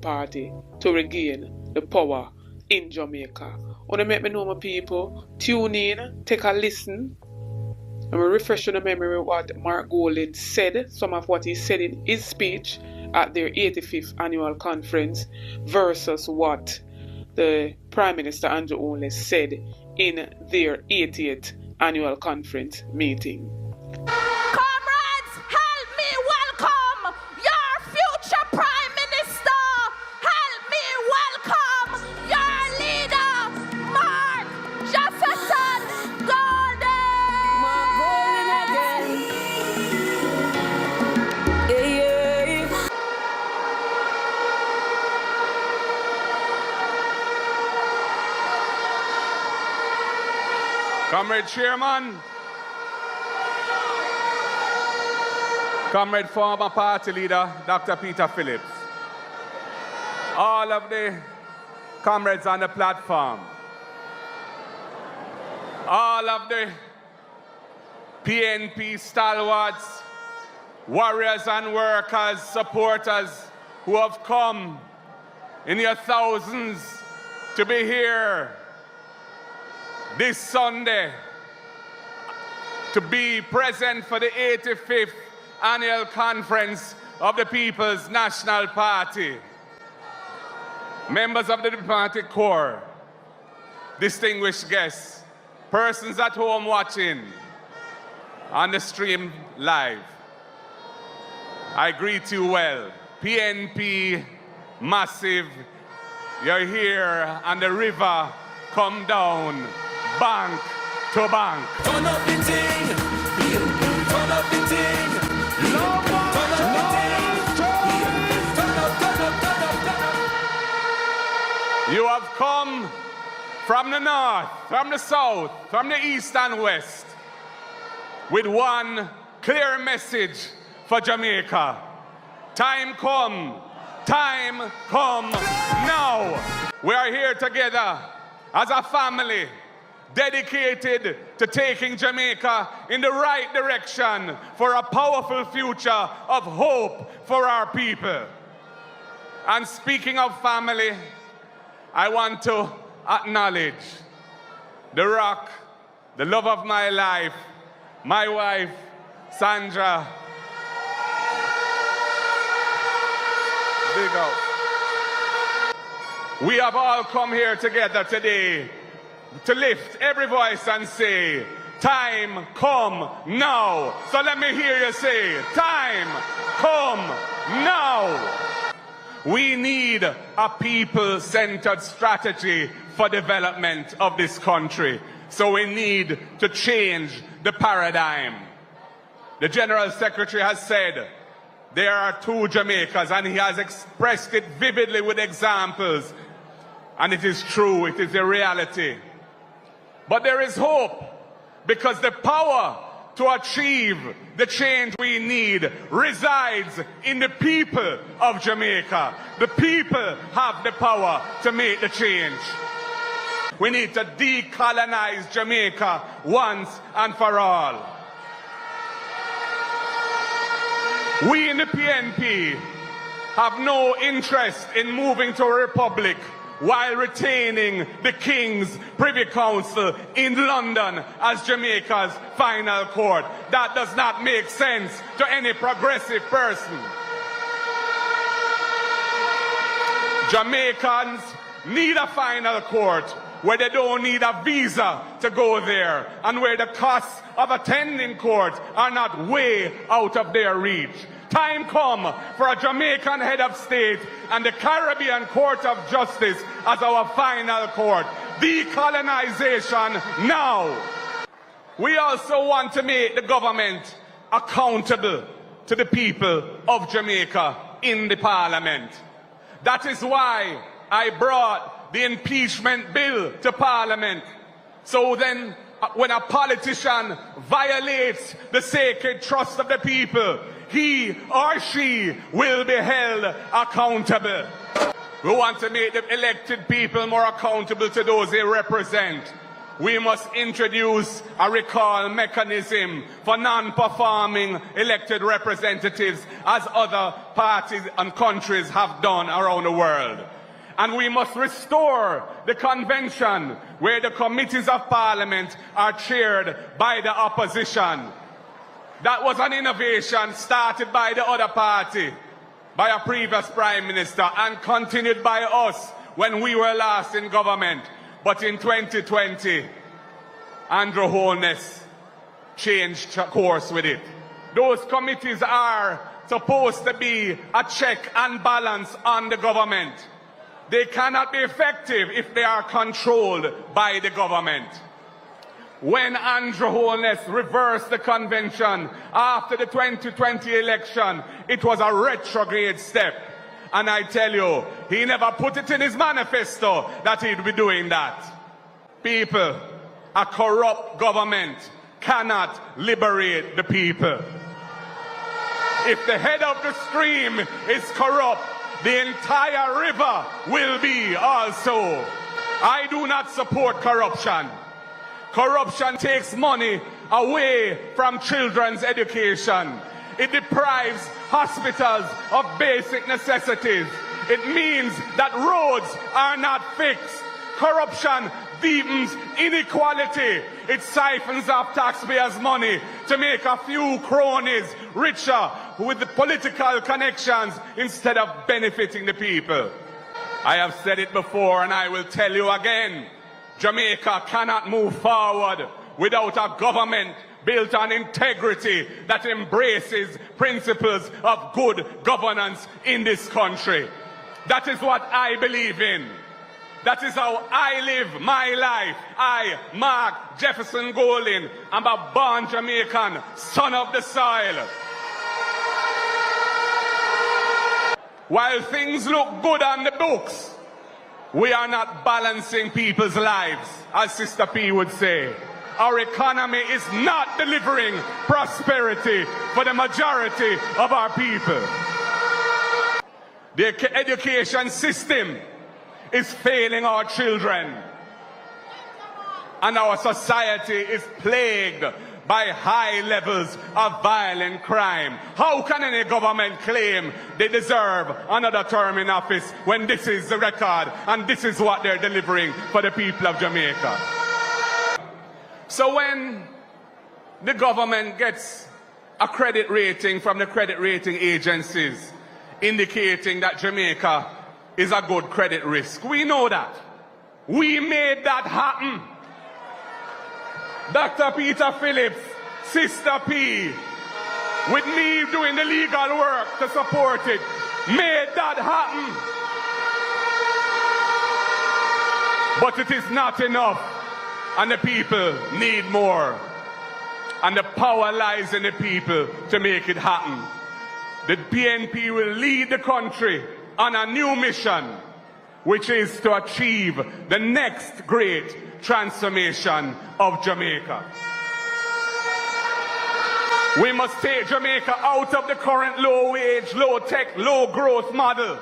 party to regain the power in Jamaica. Wanna make me know, my people? Tune in, take a listen. I'm refreshing the memory of what Mark Golding said, some of what he said in his speech at their 85th annual conference versus what the Prime Minister Andrew Onley said in their 80th annual conference meeting. Comrades, help me welcome your future Prime Minister. Help me welcome your leader, Mark Jefferson Calder. Mark Golding again. Yeah. Comrade Chairman, Comrade former party leader, Dr. Peter Phillips, all of the comrades on the platform, all of the PNP stalwarts, warriors and workers, supporters who have come in your thousands to be here this Sunday to be present for the 85th annual conference of the People's National Party. Members of the Diplomatic Corps, distinguished guests, persons at home watching on the stream live, I greet you well. PNP, massive, you're here and the river come down, bank to bank. Turn up the ting, turn up the ting. You have come from the north, from the south, from the east and west with one clear message for Jamaica. Time come now. We are here together as a family dedicated to taking Jamaica in the right direction for a powerful future of hope for our people. And speaking of family, I want to acknowledge the rock, the love of my life, my wife, Sandra. Big up. We have all come here together today to lift every voice and say, time come now. So let me hear you say, time come now. We need a people-centered strategy for development of this country. So we need to change the paradigm. The General Secretary has said there are two Jamaicas, and he has expressed it vividly with examples. And it is true, it is a reality. But there is hope, because the power to achieve the change we need resides in the people of Jamaica. The people have the power to make the change. We need to decolonize Jamaica once and for all. We in the PNP have no interest in moving to a republic while retaining the King's Privy Council in London as Jamaica's final court. That does not make sense to any progressive person. Jamaicans need a final court where they don't need a visa to go there, and where the costs of attending court are not way out of their reach. Time come for a Jamaican head of state and the Caribbean Court of Justice as our final court. Decolonization now. We also want to make the government accountable to the people of Jamaica in the parliament. That is why I brought the impeachment bill to parliament. So then, when a politician violates the sacred trust of the people, he or she will be held accountable. We want to make the elected people more accountable to those they represent. we must introduce a recall mechanism for non-performing elected representatives, as other parties and countries have done around the world. And we must restore the convention where the committees of parliament are chaired by the opposition. That was an innovation started by the other party, by a previous prime minister, and continued by us when we were last in government. But in 2020, Andrew Holness changed course with it. Those committees are supposed to be a check and balance on the government. They cannot be effective if they are controlled by the government. When Andrew Holness reversed the convention after the 2020 election, it was a retrograde step. And I tell you, he never put it in his manifesto that he'd be doing that. People, a corrupt government cannot liberate the people. If the head of the stream is corrupt, the entire river will be also. I do not support corruption. Corruption takes money away from children's education. It deprives hospitals of basic necessities. It means that roads are not fixed. Corruption deepens inequality. It siphons off taxpayers' money to make a few cronies richer with the political connections instead of benefiting the people. I have said it before and I will tell you again. Jamaica cannot move forward without a government built on integrity that embraces principles of good governance in this country. That is what I believe in. That is how I live my life. I, Mark Jefferson Golding, am a born Jamaican, son of the soil. While things look good on the books, we are not balancing people's lives, as Sister P would say. Our economy is not delivering prosperity for the majority of our people. The education system is failing our children. And our society is plagued by high levels of violent crime. How can any government claim they deserve another term in office when this is the record and this is what they're delivering for the people of Jamaica? So when the government gets a credit rating from the credit rating agencies indicating that Jamaica is a good credit risk, we know that. We made that happen. Dr. Peter Phillips, Sister P, with me doing the legal work to support it, made that happen. But it is not enough, and the people need more. And the power lies in the people to make it happen. The PNP will lead the country on a new mission, which is to achieve the next great transformation of Jamaica. We must take Jamaica out of the current low-wage, low-tech, low-growth model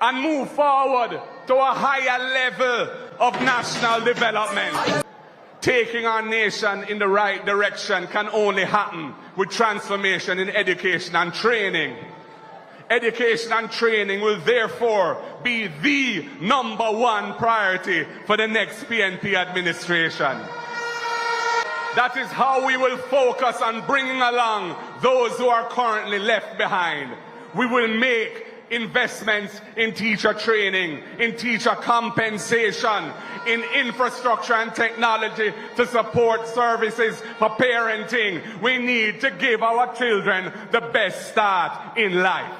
and move forward to a higher level of national development. Taking our nation in the right direction can only happen with transformation in education and training. Education and training will therefore be the #1 priority for the next PNP administration. That is how we will focus on bringing along those who are currently left behind. We will make investments in teacher training, in teacher compensation, in infrastructure and technology to support services for parenting. We need to give our children the best start in life.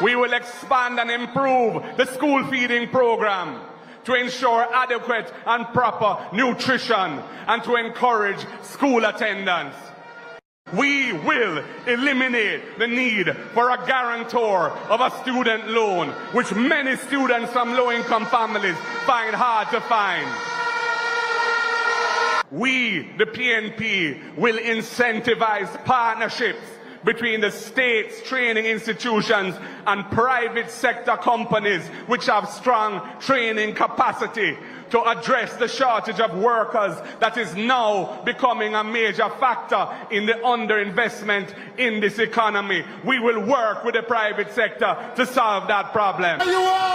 We will expand and improve the school feeding program to ensure adequate and proper nutrition and to encourage school attendance. We will eliminate the need for a guarantor of a student loan, which many students from low-income families find hard to find. We, the PNP, will incentivize partnerships between the state's training institutions and private sector companies which have strong training capacity to address the shortage of workers that is now becoming a major factor in the underinvestment in this economy. We will work with the private sector to solve that problem. You are